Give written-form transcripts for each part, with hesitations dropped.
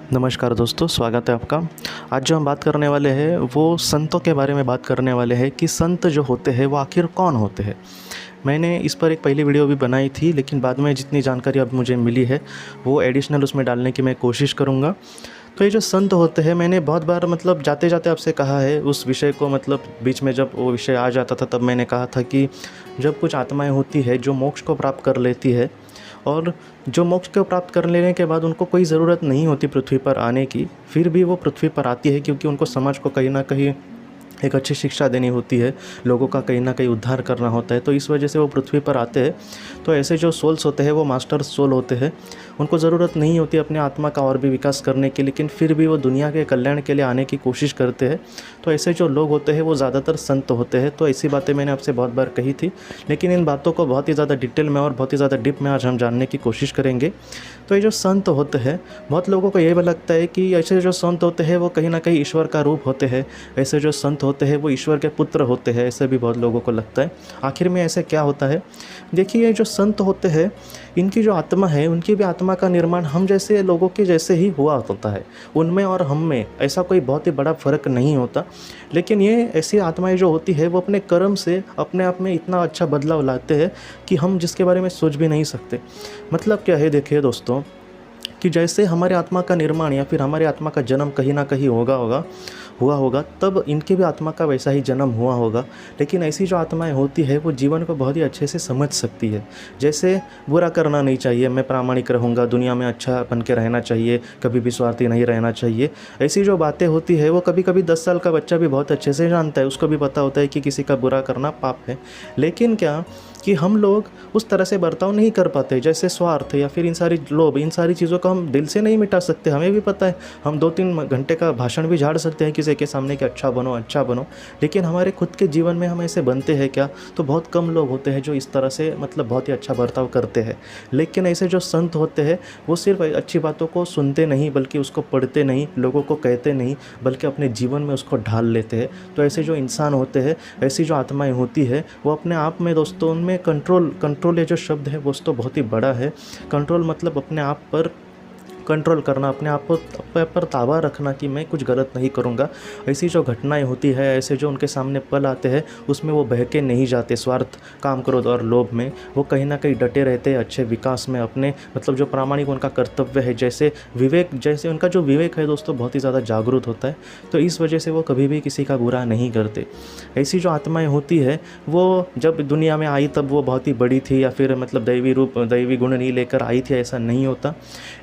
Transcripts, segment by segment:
नमस्कार दोस्तों, स्वागत है आपका। आज जो हम बात करने वाले हैं वो संतों के बारे में बात करने वाले हैं कि संत जो होते हैं वो आखिर कौन होते हैं। मैंने इस पर एक पहली वीडियो भी बनाई थी, लेकिन बाद में जितनी जानकारी अब मुझे मिली है वो एडिशनल उसमें डालने की मैं कोशिश करूँगा। तो ये जो संत होते हैं, मैंने बहुत बार जाते जाते आपसे कहा है उस विषय को, बीच में जब वो विषय आ जाता था तब मैंने कहा था कि जब कुछ आत्माएं होती है जो मोक्ष को प्राप्त कर लेती है, और जो मोक्ष को प्राप्त कर लेने के बाद उनको कोई ज़रूरत नहीं होती पृथ्वी पर आने की, फिर भी वो पृथ्वी पर आती है क्योंकि उनको समाज को कहीं ना कहीं एक अच्छी शिक्षा देनी होती है, लोगों का कहीं ना कहीं उद्धार करना होता है। तो इस वजह से वो पृथ्वी पर आते हैं। तो ऐसे जो सोल्स होते हैं वो मास्टर सोल होते हैं, उनको ज़रूरत नहीं होती अपने आत्मा का और भी विकास करने की, लेकिन फिर भी वो दुनिया के कल्याण के लिए आने की कोशिश करते हैं। तो ऐसे जो लोग होते हैं वो ज़्यादातर संत होते हैं। तो ऐसी बातें मैंने आपसे बहुत बार कही थी, लेकिन इन बातों को बहुत ही ज़्यादा डिटेल में और बहुत ही ज़्यादा डीप में आज हम जानने की कोशिश करेंगे। तो ये जो संत होते हैं, बहुत लोगों को ये भी लगता है कि ऐसे जो संत होते हैं वो कहीं ना कहीं ईश्वर का रूप होते हैं, ऐसे जो संत होते हैं वो ईश्वर के पुत्र होते हैं, ऐसे भी बहुत लोगों को लगता है। आखिर में ऐसे क्या होता है? देखिए, ये जो संत होते हैं इनकी जो आत्मा है, उनकी भी आत्मा का निर्माण हम जैसे लोगों के जैसे ही हुआ होता है। उनमें और हम में ऐसा कोई बहुत ही बड़ा फ़र्क नहीं होता, लेकिन ये ऐसी आत्माएं जो होती है वो अपने कर्म से अपने आप में इतना अच्छा बदलाव लाते हैं कि हम जिसके बारे में सोच भी नहीं सकते। मतलब क्या है, देखिए दोस्तों, कि जैसे हमारे आत्मा का निर्माण या फिर हमारे आत्मा का जन्म कहीं ना कहीं हुआ होगा, तब इनके भी आत्मा का वैसा ही जन्म हुआ होगा। लेकिन ऐसी जो आत्माएं होती है वो जीवन को बहुत ही अच्छे से समझ सकती है। जैसे बुरा करना नहीं चाहिए, मैं प्रामाणिक रहूँगा, दुनिया में अच्छा बन के रहना चाहिए, कभी भी स्वार्थी नहीं रहना चाहिए, ऐसी जो बातें होती है वो कभी कभी 10 साल का बच्चा भी बहुत अच्छे से जानता है। उसको भी पता होता है कि किसी का बुरा करना पाप है। लेकिन क्या कि हम लोग उस तरह से बर्ताव नहीं कर पाते, जैसे स्वार्थ या फिर इन सारी लोभ, इन सारी चीज़ों को हम दिल से नहीं मिटा सकते। हमें भी पता है, हम 2-3 घंटे का भाषण भी झाड़ सकते हैं किसी के सामने कि अच्छा बनो अच्छा बनो, लेकिन हमारे खुद के जीवन में हम ऐसे बनते हैं क्या? तो बहुत कम लोग होते हैं जो इस तरह से बहुत ही अच्छा बर्ताव करते हैं। लेकिन ऐसे जो संत होते हैं वो सिर्फ अच्छी बातों को सुनते नहीं, बल्कि उसको पढ़ते नहीं, लोगों को कहते नहीं, बल्कि अपने जीवन में उसको ढाल लेते हैं। तो ऐसे जो इंसान होते हैं, ऐसी जो आत्माएं होती है, वो अपने आप में दोस्तों उनमें कंट्रोल ये जो शब्द है वो तो बहुत ही बड़ा है। कंट्रोल मतलब अपने आप पर कंट्रोल करना, अपने आप पर ताबा रखना कि मैं कुछ गलत नहीं करूँगा। ऐसी जो घटनाएं होती है, ऐसे जो उनके सामने पल आते हैं, उसमें वो बहके नहीं जाते स्वार्थ, काम, क्रोध और लोभ में। वो कहीं ना कहीं डटे रहते हैं अच्छे विकास में, अपने जो प्रामाणिक उनका कर्तव्य है, जैसे विवेक, जैसे उनका जो विवेक है दोस्तों बहुत ही ज़्यादा जागरूक होता है। तो इस वजह से वो कभी भी किसी का बुरा नहीं करते। ऐसी जो आत्माएँ होती है वो जब दुनिया में आई तब वो बहुत ही बड़ी थी, या फिर दैवी रूप, दैवी गुण नहीं लेकर आई थी, ऐसा नहीं होता।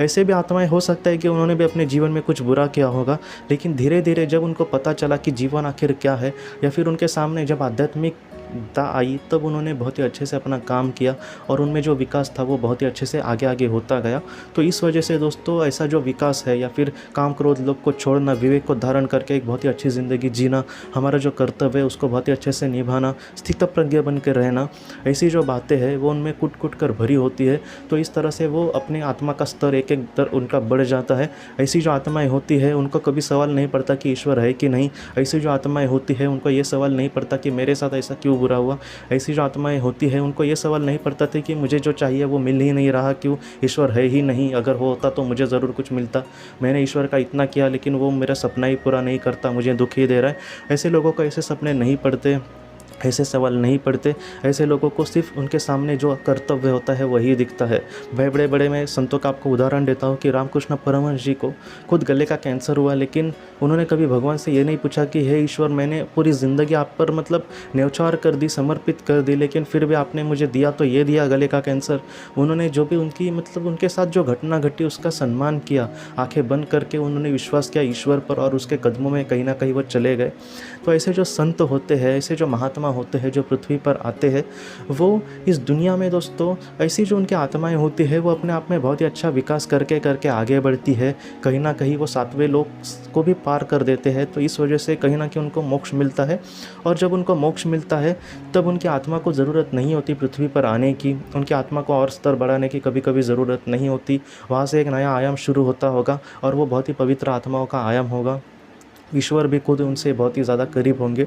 ऐसे भी आत्माएं हो सकता है कि उन्होंने भी अपने जीवन में कुछ बुरा किया होगा, लेकिन धीरे धीरे जब उनको पता चला कि जीवन आखिर क्या है, या फिर उनके सामने जब आध्यात्मिकता आई, तब उन्होंने बहुत ही अच्छे से अपना काम किया और उनमें जो विकास था वो बहुत ही अच्छे से आगे आगे होता गया। तो इस वजह से दोस्तों ऐसा जो विकास है, या फिर काम, क्रोध, लोभ को छोड़ना, विवेक को धारण करके एक बहुत ही अच्छी ज़िंदगी जीना, हमारा जो कर्तव्य है उसको बहुत ही अच्छे से निभाना, स्थितप्रज्ञ बन के रहना, ऐसी जो बातें हैं वो उनमें कुट कुट कर भरी होती है। तो इस तरह से वो अपने आत्मा का स्तर एक एक तर उनका बढ़ जाता है। ऐसी जो आत्माएं होती है उनको कभी सवाल नहीं पड़ता कि ईश्वर है कि नहीं। ऐसी जो आत्माएं होती है उनको ये सवाल नहीं पड़ता कि मेरे साथ ऐसा क्यों बुरा हुआ। ऐसी जो आत्माएं होती है उनको ये सवाल नहीं पड़ता था कि मुझे जो चाहिए वो मिल ही नहीं रहा, क्यों? ईश्वर है ही नहीं, अगर वो होता तो मुझे ज़रूर कुछ मिलता। मैंने ईश्वर का इतना किया लेकिन वो मेरा सपना ही पूरा नहीं करता, मुझे दुख ही दे रहा है। ऐसे लोगों को ऐसे सपने नहीं पड़ते, ऐसे सवाल नहीं पड़ते। ऐसे लोगों को सिर्फ उनके सामने जो कर्तव्य होता है वही दिखता है। बड़े बड़े मैं संतों का आपको उदाहरण देता हूँ कि रामकृष्ण परमहंस जी को खुद गले का कैंसर हुआ, लेकिन उन्होंने कभी भगवान से ये नहीं पूछा कि हे ईश्वर, मैंने पूरी ज़िंदगी आप पर न्यौछावर कर दी, समर्पित कर दी, लेकिन फिर भी आपने मुझे दिया तो ये दिया, गले का कैंसर। उन्होंने जो भी उनकी उनके साथ जो घटना घटी उसका सम्मान किया, आंखें बंद करके उन्होंने विश्वास किया ईश्वर पर और उसके कदमों में कहीं ना कहीं वो चले गए। तो ऐसे जो संत होते हैं, ऐसे जो महात्मा होते हैं जो पृथ्वी पर आते हैं, वो इस दुनिया में दोस्तों ऐसी जो उनकी आत्माएं होती है वो अपने आप में बहुत ही अच्छा विकास करके करके आगे बढ़ती है। कहीं ना कहीं वो 7वें लोक को भी पार कर देते हैं। तो इस वजह से कहीं ना कहीं उनको मोक्ष मिलता है, और जब उनको मोक्ष मिलता है तब उनकी आत्मा को ज़रूरत नहीं होती पृथ्वी पर आने की, उनकी आत्मा को और स्तर बढ़ाने की कभी कभी ज़रूरत नहीं होती। वहाँ से एक नया आयाम शुरू होता होगा और वो बहुत ही पवित्र आत्माओं का आयाम होगा। ईश्वर भी खुद उनसे बहुत ही ज़्यादा करीब होंगे।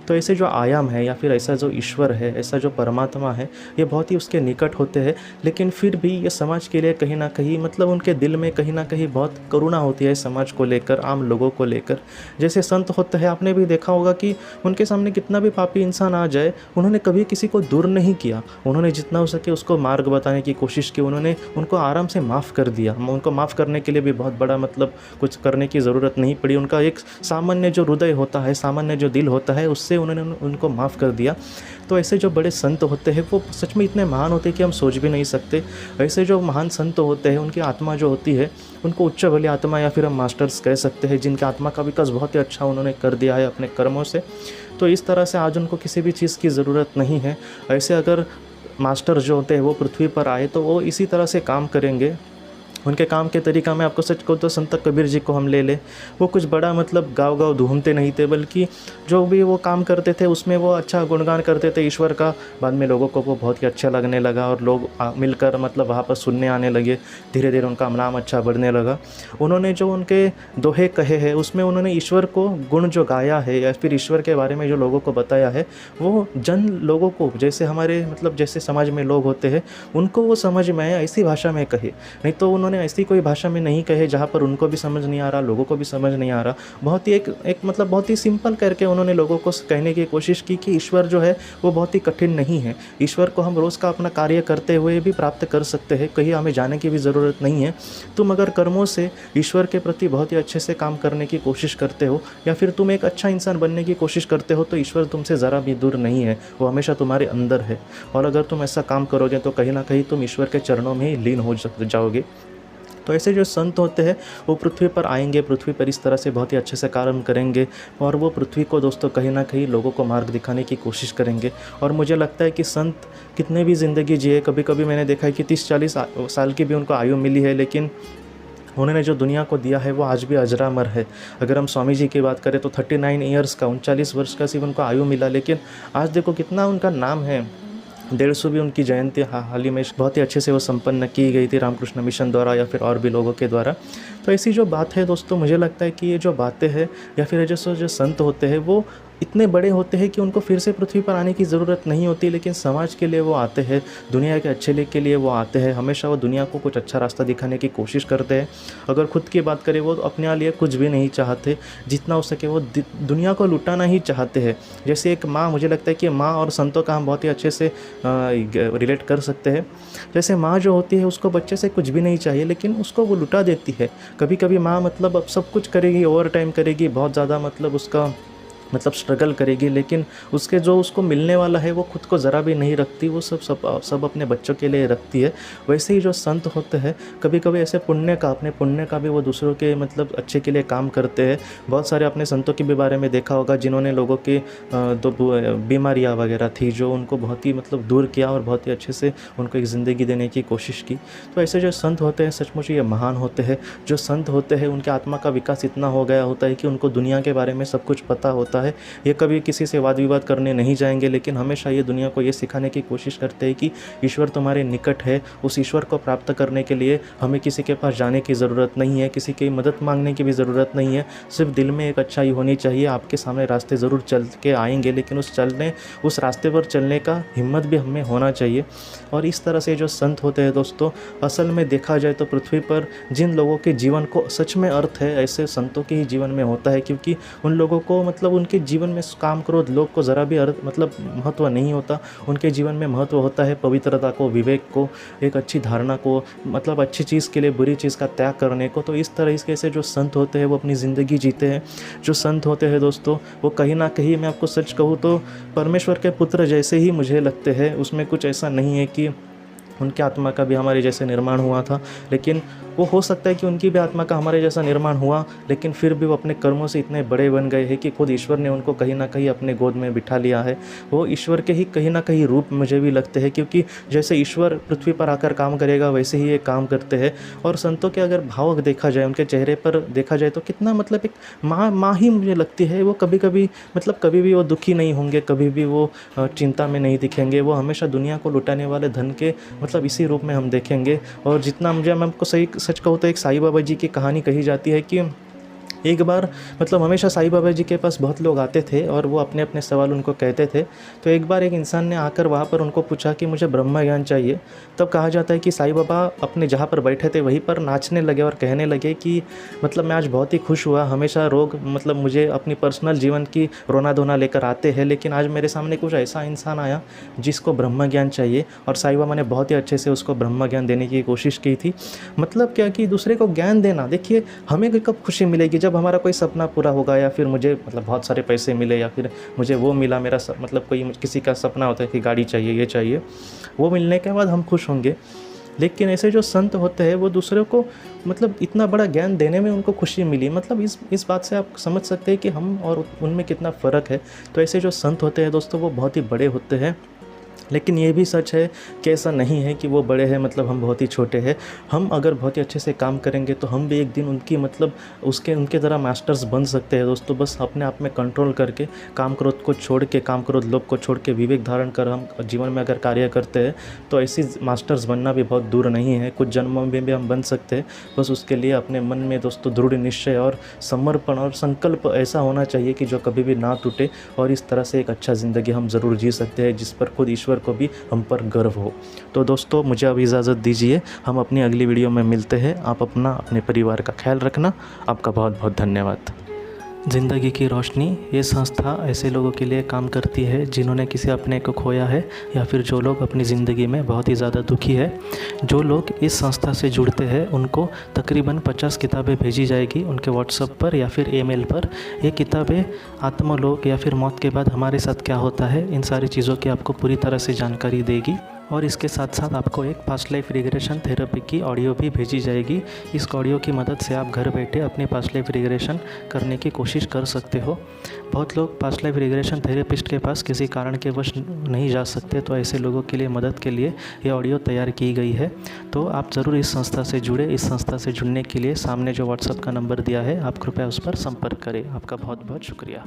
तो ऐसे जो आयाम है या फिर ऐसा जो ईश्वर है, ऐसा जो परमात्मा है, ये बहुत ही उसके निकट होते हैं। लेकिन फिर भी ये समाज के लिए कहीं ना कहीं मतलब उनके दिल में कहीं ना कहीं बहुत करुणा होती है समाज को लेकर, आम लोगों को लेकर। जैसे संत होते हैं, आपने भी देखा होगा कि उनके सामने कितना भी पापी इंसान आ जाए, उन्होंने कभी किसी को दूर नहीं किया। उन्होंने जितना हो सके उसको मार्ग बताने की कोशिश की, उन्होंने उनको आराम से माफ़ कर दिया। उनको माफ़ करने के लिए भी बहुत बड़ा मतलब कुछ करने की ज़रूरत नहीं पड़ी। उनका एक सामान्य जो हृदय होता है, सामान्य जो दिल होता है, उससे उन्होंने उनको माफ़ कर दिया। तो ऐसे जो बड़े संत होते हैं वो सच में इतने महान होते हैं कि हम सोच भी नहीं सकते। ऐसे जो महान संत होते हैं उनकी आत्मा जो होती है, उनको उच्च भली आत्मा या फिर हम मास्टर्स कह सकते हैं, जिनकी आत्मा का विकास बहुत ही अच्छा उन्होंने कर दिया है अपने कर्मों से। तो इस तरह से आज उनको किसी भी चीज़ की ज़रूरत नहीं है। ऐसे अगर मास्टर जो होते हैं वो पृथ्वी पर आए तो वो इसी तरह से काम करेंगे। उनके काम के तरीका में आपको सच कहूँ तो संत कबीर जी को हम ले लें, वो कुछ बड़ा मतलब गाँव घूमते नहीं थे, बल्कि जो भी वो काम करते थे उसमें वो अच्छा गुणगान करते थे ईश्वर का। बाद में लोगों को वो बहुत ही अच्छा लगने लगा और लोग मिलकर मतलब वहाँ पर सुनने आने लगे। धीरे धीरे उनका नाम अच्छा बढ़ने लगा। उन्होंने जो उनके दोहे कहे हैं उसमें उन्होंने ईश्वर को गुण जो गाया है या फिर ईश्वर के बारे में जो लोगों को बताया है, वो जन लोगों को, जैसे हमारे मतलब जैसे समाज में लोग होते हैं उनको वो समझ में आए ऐसी भाषा में कहे। नहीं तो उन्होंने ऐसी कोई भाषा में नहीं कहे जहाँ पर उनको भी समझ नहीं आ रहा, लोगों को भी समझ नहीं आ रहा। बहुत ही एक मतलब बहुत ही सिंपल करके उन्होंने लोगों को कहने की कोशिश की कि ईश्वर जो है वो बहुत ही कठिन नहीं है। ईश्वर को हम रोज़ का अपना कार्य करते हुए भी प्राप्त कर सकते हैं, कहीं हमें जाने की भी ज़रूरत नहीं है। तुम अगर कर्मों से ईश्वर के प्रति बहुत ही अच्छे से काम करने की कोशिश करते हो या फिर तुम एक अच्छा इंसान बनने की कोशिश करते हो तो ईश्वर तुमसे ज़रा भी दूर नहीं है, वो हमेशा तुम्हारे अंदर है। और अगर तुम ऐसा काम करोगे तो कहीं ना कहीं तुम ईश्वर के चरणों में ही लीन हो जाओगे। तो ऐसे जो संत होते हैं वो पृथ्वी पर आएंगे, पृथ्वी पर इस तरह से बहुत ही अच्छे से कार्य करेंगे और वो पृथ्वी को दोस्तों कहीं ना कहीं लोगों को मार्ग दिखाने की कोशिश करेंगे। और मुझे लगता है कि संत कितने भी ज़िंदगी जिए, कभी कभी मैंने देखा है कि 30-40 साल की भी उनको आयु मिली है, लेकिन उन्होंने जो दुनिया को दिया है वो आज भी अजरामर है। अगर हम स्वामी जी की बात करें तो 39 ईयर्स का, 39 वर्ष का सिर्फ उनको आयु मिला, लेकिन आज देखो कितना उनका नाम है। 150 भी उनकी जयंती हाल ही में बहुत ही अच्छे से वो संपन्न की गई थी रामकृष्ण मिशन द्वारा या फिर और भी लोगों के द्वारा। तो ऐसी जो बात है दोस्तों, मुझे लगता है कि ये जो बातें हैं या फिर जो संत होते हैं वो इतने बड़े होते हैं कि उनको फिर से पृथ्वी पर आने की ज़रूरत नहीं होती, लेकिन समाज के लिए वो आते हैं, दुनिया के अच्छे के लिए वो आते हैं। हमेशा वो दुनिया को कुछ अच्छा रास्ता दिखाने की कोशिश करते हैं। अगर खुद की बात करें वो अपने लिए कुछ भी नहीं चाहते, जितना हो सके वो दुनिया को लुटाना ही चाहते हैं। जैसे एक माँ, मुझे लगता है कि माँ और संतों का हम बहुत ही अच्छे से रिलेट कर सकते हैं। जैसे माँ जो होती है उसको बच्चे से कुछ भी नहीं चाहिए, लेकिन उसको वो लुटा देती है। कभी कभी माँ मतलब अब सब कुछ करेगी, ओवर टाइम करेगी, बहुत ज़्यादा मतलब उसका स्ट्रगल करेगी, लेकिन उसके जो उसको मिलने वाला है वो खुद को ज़रा भी नहीं रखती, वो सब अपने बच्चों के लिए रखती है। वैसे ही जो संत होते हैं कभी कभी ऐसे अपने पुण्य का भी वो दूसरों के मतलब अच्छे के लिए काम करते हैं। बहुत सारे अपने संतों के भी बारे में देखा होगा जिन्होंने लोगों की बीमारियाँ वगैरह थी जो उनको बहुत ही मतलब दूर किया और बहुत ही अच्छे से उनको एक ज़िंदगी देने की कोशिश की। तो ऐसे जो संत होते हैं सचमुच ये महान होते हैं। जो संत होते हैं उनके आत्मा का विकास इतना हो गया होता है कि उनको दुनिया के बारे में सब कुछ पता होता है। ये कभी किसी से वाद विवाद करने नहीं जाएंगे, लेकिन हमेशा ये दुनिया को ये सिखाने की कोशिश करते हैं कि ईश्वर तुम्हारे निकट है। उस ईश्वर को प्राप्त करने के लिए हमें किसी के पास जाने की ज़रूरत नहीं है, किसी की मदद मांगने की भी ज़रूरत नहीं है। सिर्फ दिल में एक अच्छाई होनी चाहिए। आपके सामने रास्ते ज़रूर चल के आएंगे, लेकिन उस रास्ते पर चलने का हिम्मत भी हमें होना चाहिए। और इस तरह से जो संत होते हैं दोस्तों, असल में देखा जाए तो पृथ्वी पर जिन लोगों के जीवन को सच में अर्थ है, ऐसे संतों के ही जीवन में होता है। क्योंकि उन लोगों को मतलब उनके जीवन में काम क्रोध लोग को ज़रा भी महत्व नहीं होता। उनके जीवन में महत्व होता है पवित्रता को, विवेक को, एक अच्छी धारणा को, मतलब अच्छी चीज़ के लिए बुरी चीज़ का त्याग करने को। तो इस तरह से जो संत होते हैं वो अपनी ज़िंदगी जीते हैं। जो संत होते हैं दोस्तों वो कहीं ना कहीं, मैं आपको सच कहूँ तो परमेश्वर के पुत्र जैसे ही मुझे लगते हैं। उसमें कुछ ऐसा नहीं है कि उनकी आत्मा का भी हमारे जैसे निर्माण हुआ था, लेकिन वो हो सकता है कि उनकी भी आत्मा का हमारे जैसा निर्माण हुआ, लेकिन फिर भी वो अपने कर्मों से इतने बड़े बन गए हैं कि खुद ईश्वर ने उनको कहीं ना कहीं अपने गोद में बिठा लिया है। वो ईश्वर के ही कहीं ना कहीं रूप मुझे भी लगते हैं, क्योंकि जैसे ईश्वर पृथ्वी पर आकर काम करेगा वैसे ही ये काम करते हैं। और संतों के अगर भाव देखा जाए, उनके चेहरे पर देखा जाए तो कितना मतलब एक माँ ही मुझे लगती है। वो कभी कभी भी वो दुखी नहीं होंगे, कभी भी वो चिंता में नहीं दिखेंगे। वो हमेशा दुनिया को लुटाने वाले धन के इसी रूप में हम देखेंगे। और जितना मैं आपको सच कहूँ तो एक साईं बाबा जी की कहानी कही जाती है कि एक बार मतलब हमेशा साईं बाबा जी के पास बहुत लोग आते थे और वो अपने अपने सवाल उनको कहते थे। तो एक बार एक इंसान ने आकर वहाँ पर उनको पूछा कि मुझे ब्रह्म ज्ञान चाहिए। तब कहा जाता है कि साईं बाबा अपने जहाँ पर बैठे थे वहीं पर नाचने लगे और कहने लगे कि मतलब मैं आज बहुत ही खुश हुआ, हमेशा लोग मतलब मुझे अपनी पर्सनल जीवन की रोना धोना लेकर आते हैं, लेकिन आज मेरे सामने कुछ ऐसा इंसान आया जिसको ब्रह्म ज्ञान चाहिए और साईं बाबा ने बहुत ही अच्छे से उसको ब्रह्म ज्ञान देने की कोशिश की थी। मतलब क्या कि दूसरे को ज्ञान देना, देखिए हमें कब खुशी मिलेगी, जब हमारा कोई सपना पूरा होगा या फिर मुझे मतलब बहुत सारे पैसे मिले या फिर मुझे वो मिला, मेरा मतलब कोई किसी का सपना होता है कि गाड़ी चाहिए, ये चाहिए, वो मिलने के बाद हम खुश होंगे। लेकिन ऐसे जो संत होते हैं वो दूसरों को मतलब इतना बड़ा ज्ञान देने में उनको खुशी मिली, मतलब इस बात से आप समझ सकते हैं कि हम और उनमें कितना फ़र्क है। तो ऐसे जो संत होते हैं दोस्तों वो बहुत ही बड़े होते हैं, लेकिन ये भी सच है कि ऐसा नहीं है कि वो बड़े हैं मतलब हम बहुत ही छोटे हैं। हम अगर बहुत ही अच्छे से काम करेंगे तो हम भी एक दिन उनकी मतलब उनके तरह मास्टर्स बन सकते हैं दोस्तों। बस अपने आप में कंट्रोल करके, काम क्रोध को छोड़ के, काम क्रोध लोभ को छोड़ के विवेक धारण कर हम जीवन में अगर कार्य करते हैं तो ऐसी मास्टर्स बनना भी बहुत दूर नहीं है, कुछ जन्मों में भी हम बन सकते हैं। बस उसके लिए अपने मन में दोस्तों दृढ़ निश्चय और समर्पण और संकल्प ऐसा होना चाहिए कि जो कभी भी ना टूटे, और इस तरह से एक अच्छा ज़िंदगी हम ज़रूर जी सकते हैं जिस पर खुद ईश्वर को भी हम पर गर्व हो। तो दोस्तों मुझे अब इजाज़त दीजिए, हम अपनी अगली वीडियो में मिलते हैं। आप अपना अपने परिवार का ख्याल रखना। आपका बहुत बहुत धन्यवाद। ज़िंदगी की रोशनी ये संस्था ऐसे लोगों के लिए काम करती है जिन्होंने किसी अपने को खोया है या फिर जो लोग अपनी ज़िंदगी में बहुत ही ज़्यादा दुखी है। जो लोग इस संस्था से जुड़ते हैं उनको तकरीबन 50 किताबें भेजी जाएगी उनके व्हाट्सएप पर या फिर ईमेल पर। ये किताबें आत्मलोक या फिर मौत के बाद हमारे साथ क्या होता है, इन सारी चीज़ों की आपको पूरी तरह से जानकारी देगी। और इसके साथ साथ आपको एक पास्ट लाइफ रिग्रेशन थेरेपी की ऑडियो भी भेजी जाएगी। इस ऑडियो की मदद से आप घर बैठे अपनी पास्ट लाइफ रिग्रेशन करने की कोशिश कर सकते हो। बहुत लोग पास्ट लाइफ रिग्रेशन थेरेपिस्ट के पास किसी कारण के वश नहीं जा सकते, तो ऐसे लोगों के लिए मदद के लिए ये ऑडियो तैयार की गई है। तो आप ज़रूर इस संस्था से जुड़े। इस संस्था से जुड़ने के लिए सामने जो व्हाट्सएप का नंबर दिया है आप कृपया उस पर संपर्क करें। आपका बहुत बहुत शुक्रिया।